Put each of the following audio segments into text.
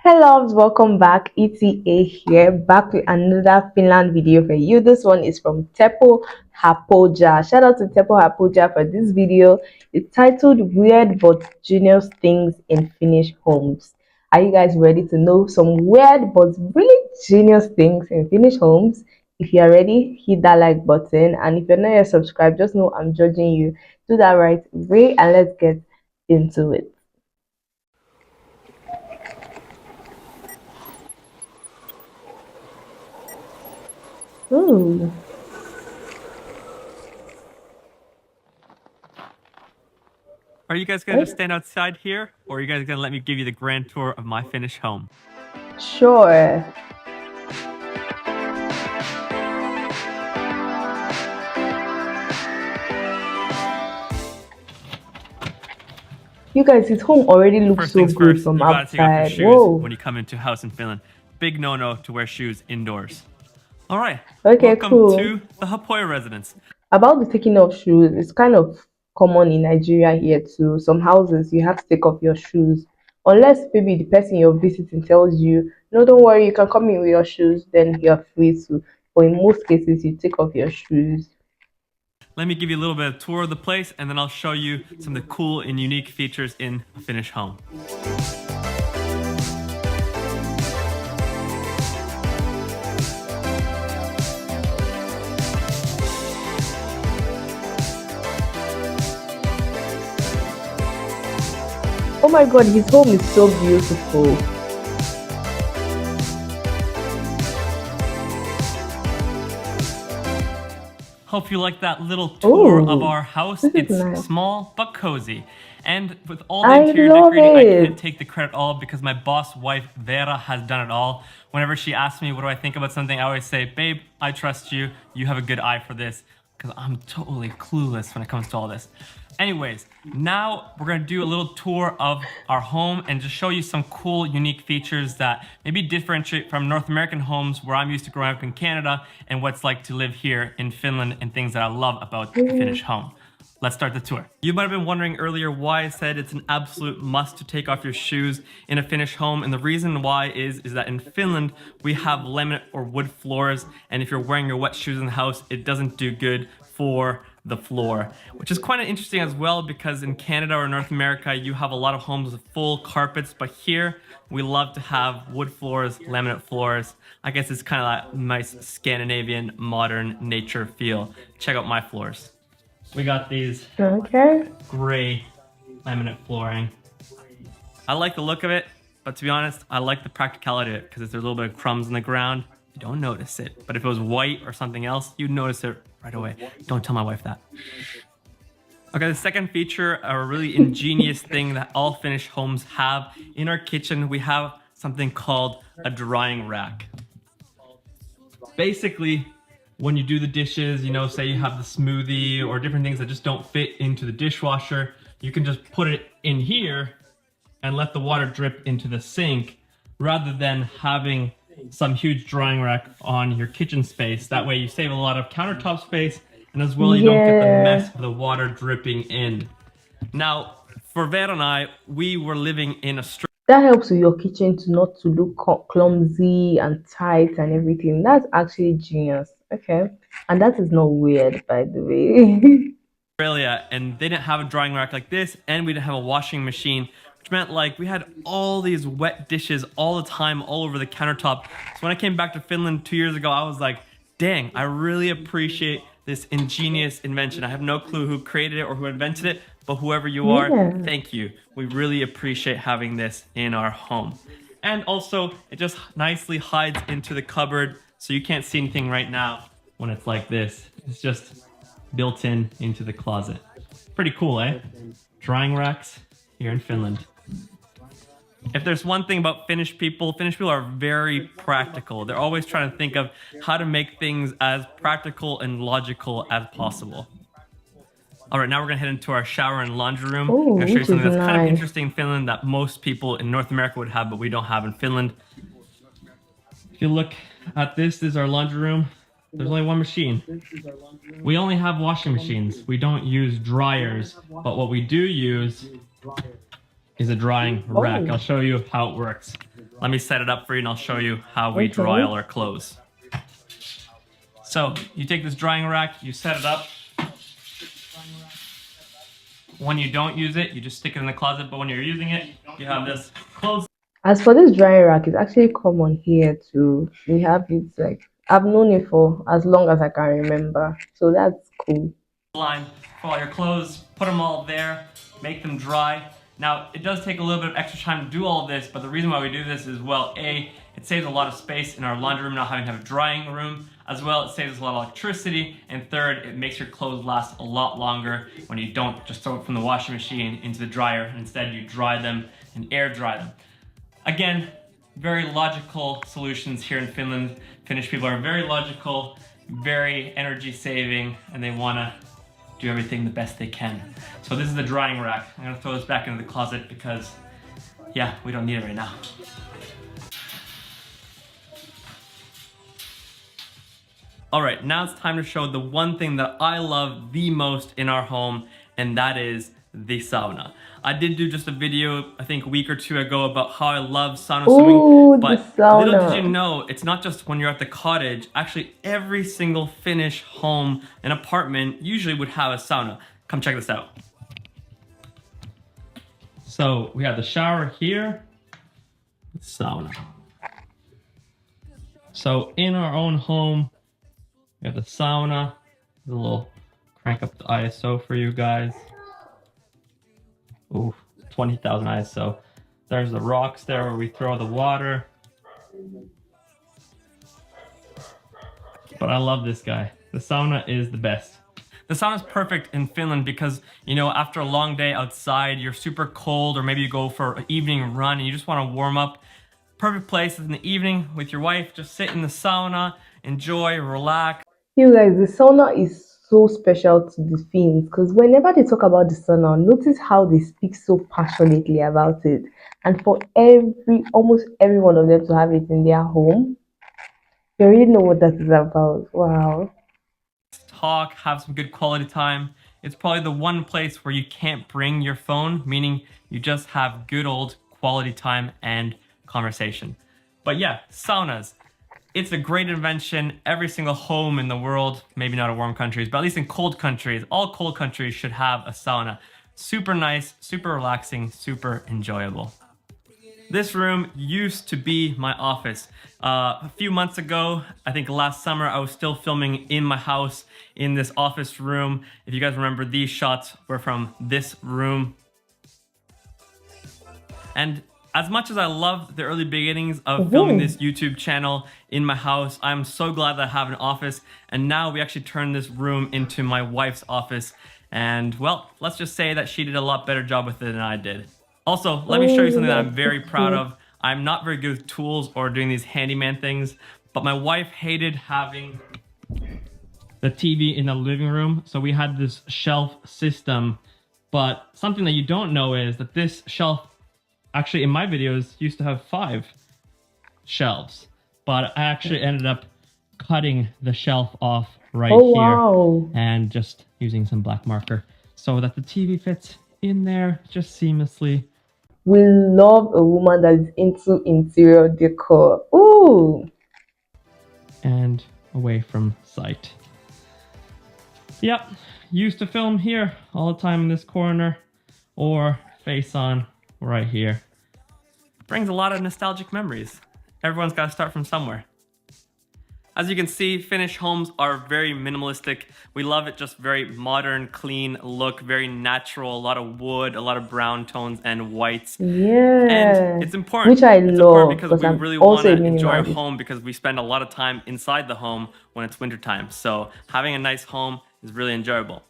Hello, welcome back. ETA here, back with another Finland video for you. This one is from Teppo Hapoja. Shout out to Teppo Hapoja for this video. It's titled Weird but Genius Things in Finnish Homes. Are you guys ready to know some weird but really genius things in Finnish homes? If you are ready, hit that like button. And if you're not yet subscribed, just know I'm judging you. Do that right away and let's get into it. Ooh. Are you guys going to stand outside here, or are you guys going to let me give you the grand tour of my Finnish home? Sure. You guys, his home already looks First so things good first, from you gotta take off your outside. shoes Whoa. when you come into a house in Finland. Big no-no to wear shoes indoors. All right, Okay, welcome cool. to the Hapoya residence. About the taking off shoes, it's kind of common in Nigeria here too. Some houses you have to take off your shoes. Unless maybe the person you're visiting tells you, no, don't worry, you can come in with your shoes, then you're free to. But in most cases, you take off your shoes. Let me give you a little bit of tour of the place, and then I'll show you some of the cool and unique features in a Finnish home. Oh my god, his home is so beautiful. Hope you like that little tour Ooh, of our house. this is It's nice. small but cozy. And with all the I interior love decorating, I it. can't take the credit all because my boss wife, Vera, has done it all. Whenever she asks me what do I think about something, I always say, babe, I trust you. You have a good eye for this. Because I'm totally clueless when it comes to all this. Anyways, now we're going to do a little tour of our home and just show you some cool, unique features that maybe differentiate from North American homes where I'm used to growing up in Canada and what's like to live here in Finland and things that I love about the Finnish home. Let's start the tour. You might have been wondering earlier why I said it's an absolute must to take off your shoes in a Finnish home, and the reason why is that in Finland we have laminate or wood floors, and if you're wearing your wet shoes in the house, it doesn't do good for the floor, which is quite interesting as well because in Canada or North America you have a lot of homes with full carpets, but here we love to have wood floors, laminate floors. I guess it's kind of that nice Scandinavian modern nature feel. Check out my floors. We got these gray laminate flooring. I like the look of it, but to be honest, I like the practicality of it because if there's a little bit of crumbs in the ground, you don't notice it. But if it was white or something else, you'd notice it right away. Don't tell my wife that. Okay, the second feature, a really ingenious thing that all Finnish homes have. In our kitchen, we have something called a drying rack. Basically, when you do the dishes, you know, say you have the smoothie or different things that just don't fit into the dishwasher, you can just put it in here and let the water drip into the sink rather than having some huge drying rack on your kitchen space. That way you save a lot of countertop space and as well you don't get the mess of the water dripping in. Now, for Vera and I, we were living in Australia. That helps with your kitchen to not to look clumsy and tight and everything. That's actually genius. Okay, and that is not weird, by the way. Australia, and they didn't have a drying rack like this, and we didn't have a washing machine, which meant like we had all these wet dishes all the time all over the countertop. So when I came back to Finland 2 years ago, I was like, dang, I really appreciate this ingenious invention. I have no clue who created it or who invented it, but whoever you are, thank you. We really appreciate having this in our home. And also, it just nicely hides into the cupboard, so you can't see anything right now when it's like this. It's just built in into the closet. Pretty cool, eh? Drying racks here in Finland. If there's one thing about Finnish people are very practical. They're always trying to think of how to make things as practical and logical as possible. All right, now we're gonna head into our shower and laundry room. I'm gonna show you something that's kind of interesting in Finland that most people in North America would have, but we don't have in Finland. If you look at this is our laundry room. There's only one machine. We only have washing machines. We don't use dryers, but what we do use is a drying rack. I'll show you how it works. Let me set it up for you and I'll show you how we dry Okay. all our clothes. So you take this drying rack, you set it up. When you don't use it, you just stick it in the closet, but when you're using it, you have this clothes. As for this drying rack, it's actually common here too. We have it like I've known it for as long as I can remember. So that's cool. Line for all your clothes, put them all there, make them dry. Now, it does take a little bit of extra time to do all of this, but the reason why we do this is, well, A, it saves a lot of space in our laundry room, not having to have a drying room. As well, it saves us a lot of electricity. And third, it makes your clothes last a lot longer when you don't just throw it from the washing machine into the dryer, and instead you dry them and air dry them. Again, very logical solutions here in Finland. Finnish people are very logical, very energy saving, and they wanna do everything the best they can. So this is the drying rack. I'm gonna throw this back into the closet because, yeah, we don't need it right now. All right, now it's time to show the one thing that I love the most in our home, and that is the sauna. I did do just a video, I think a week or two ago, about how I love sauna swimming, Ooh, the but little did you sauna. know, it's not just when you're at the cottage. Actually, every single Finnish home and apartment usually would have a sauna. Come check this out. So we have the shower here, sauna. So in our own home, we have the sauna. There's a little crank up the ISO for you guys. Ooh, 20,000 ISO. There's the rocks there where we throw the water. But I love this guy. The sauna is the best. The sauna is perfect in Finland because, you know, after a long day outside, you're super cold, or maybe you go for an evening run and you just want to warm up. Perfect place in the evening with your wife. Just sit in the sauna, enjoy, relax. You guys, the sauna is so special to the Finns because whenever they talk about the sauna, notice how they speak so passionately about it. And for almost every one of them to have it in their home, they really know what that is about. Wow. Talk, have some good quality time. It's probably the one place where you can't bring your phone, meaning you just have good old quality time and conversation. But yeah, saunas. It's a great invention. Every single home in the world, maybe not in warm countries, but at least in cold countries, all cold countries should have a sauna. Super nice, super relaxing, super enjoyable. This room used to be my office. A few months ago, I think last summer, I was still filming in my house in this office room. If you guys remember, these shots were from this room. And as much as I loved the early beginnings of filming this YouTube channel in my house, I'm so glad that I have an office. And now we actually turned this room into my wife's office. And well, let's just say that she did a lot better job with it than I did. Also, let me show you something that I'm very proud of. I'm not very good with tools or doing these handyman things, but my wife hated having the TV in the living room. So we had this shelf system, but something that you don't know is that this shelf, actually in my videos, used to have 5 shelves, but I actually ended up cutting the shelf off right here Wow. and just using some black marker so that the TV fits in there just seamlessly. We love a woman that is into interior decor. Ooh. And away from sight. Yep, used to film here all the time in this corner, or face on right here. Brings a lot of nostalgic memories. Everyone's got to start from somewhere. As you can see, Finnish homes are very minimalistic. We love it, just very modern, clean look, very natural, a lot of wood, a lot of brown tones and whites. Yeah. And it's important. Which I It's love important because we I'm really want also to a enjoy our minimalist. home because we spend a lot of time inside the home when it's wintertime. So having a nice home is really enjoyable.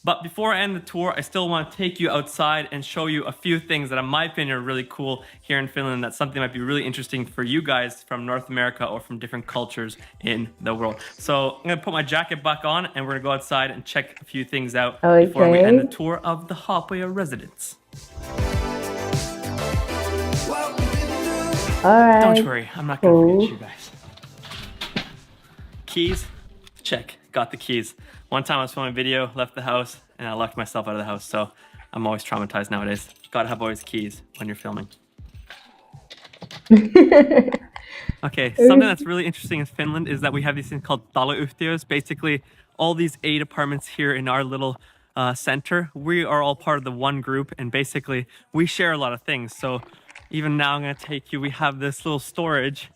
But before I end the tour, I still want to take you outside and show you a few things that in my opinion are really cool here in Finland. That's something that might be really interesting for you guys from North America or from different cultures in the world. So I'm going to put my jacket back on and we're going to go outside and check a few things out before we end the tour of the Haapoja residence. Alright. Don't worry, I'm not going to forget you guys. Keys? Check. Got the keys. One time I was filming a video, left the house, and I locked myself out of the house, so I'm always traumatized nowadays. Gotta have always keys when you're filming. Okay, something that's really interesting in Finland is that we have these things called taloyhtiös. Basically, all these 8 apartments here in our little center, we are all part of the one group, and basically we share a lot of things. So even now I'm gonna take you, we have this little storage,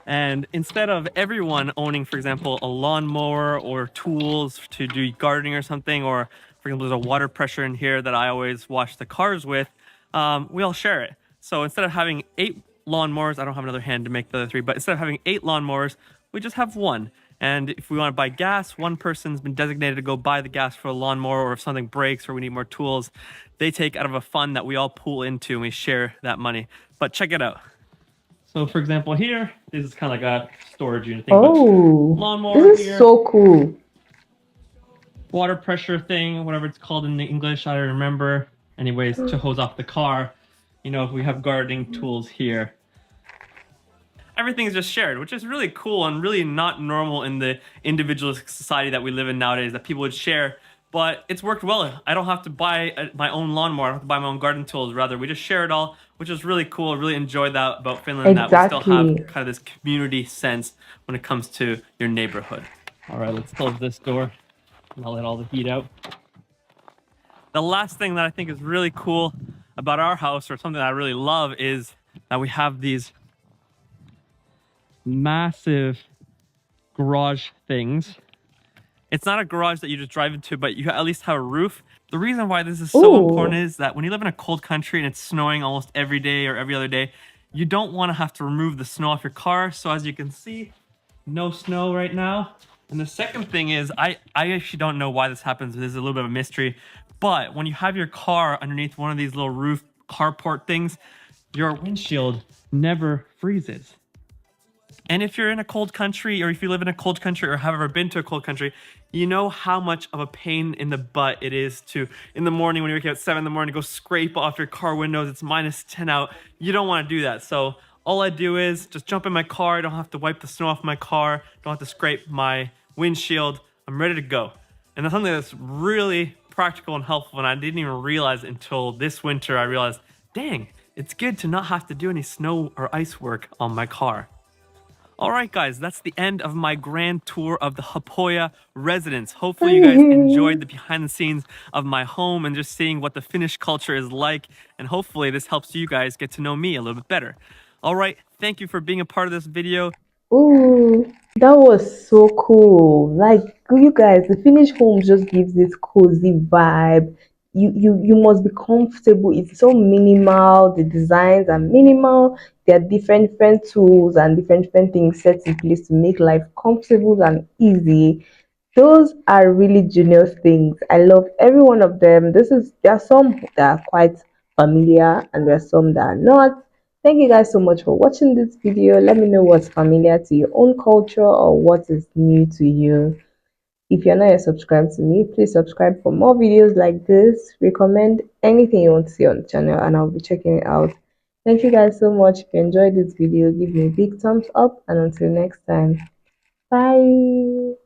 and instead of everyone owning, for example, a lawnmower or tools to do gardening or something, or for example, there's a water pressure in here that I always wash the cars with, we all share it. So instead of having 8 lawnmowers, I don't have another hand to make the other 3, but instead of having 8 lawnmowers, we just have one. And if we want to buy gas, one person's been designated to go buy the gas for a lawnmower, or if something breaks or we need more tools, they take out of a fund that we all pool into and we share that money. But check it out. So for example, here, this is kind of like a storage unit thing, but Oh, lawnmower this is here, so cool. water pressure thing, whatever it's called in the English, I don't remember. Anyways, to hose off the car. You know, we have gardening tools here. Everything is just shared, which is really cool and really not normal in the individualist society that we live in nowadays, that people would share. But it's worked well. I don't have to buy my own lawnmower. I don't have to buy my own garden tools. Rather, we just share it all, which is really cool. I really enjoyed that about Finland, that we still have Exactly. kind of this community sense when it comes to your neighborhood. All right, let's close this door and I'll let all the heat out. The last thing that I think is really cool about our house, or something that I really love, is that we have these massive garage things. It's not a garage that you just drive into, but you at least have a roof. The reason why this is so important Oh, is that when you live in a cold country and it's snowing almost every day or every other day, you don't want to have to remove the snow off your car. So as you can see, no snow right now. And the second thing is, I actually don't know why this happens. This is a little bit of a mystery. But when you have your car underneath one of these little roof carport things, your windshield never freezes. And if you're in a cold country, or if you live in a cold country, or have ever been to a cold country, you know how much of a pain in the butt it is to, in the morning when you wake up at 7 in the morning, go scrape off your car windows. It's minus 10 out. You don't want to do that. So all I do is just jump in my car. I don't have to wipe the snow off my car. Don't have to scrape my windshield. I'm ready to go. And that's something that's really practical and helpful. And I didn't even realize until this winter, I realized, dang, it's good to not have to do any snow or ice work on my car. Alright guys, that's the end of my grand tour of the Hapoya residence. Hopefully you guys enjoyed the behind the scenes of my home and just seeing what the Finnish culture is like, and hopefully this helps you guys get to know me a little bit better. Alright, thank you for being a part of this video. ooh, that was so cool. Like you guys, the Finnish home just gives this cozy vibe. You must be comfortable. It's so minimal. The designs are minimal. There are different tools and different things set in place to make life comfortable and easy. Those are really genius things. I love every one of them. There are some that are quite familiar and there are some that are not. Thank you guys so much for watching this video. Let me know what's familiar to your own culture or what is new to you. If you're not yet subscribed to me, please subscribe for more videos like this. Recommend anything you want to see on the channel and I'll be checking it out. Thank you guys so much. If you enjoyed this video, give me a big thumbs up and until next time. Bye.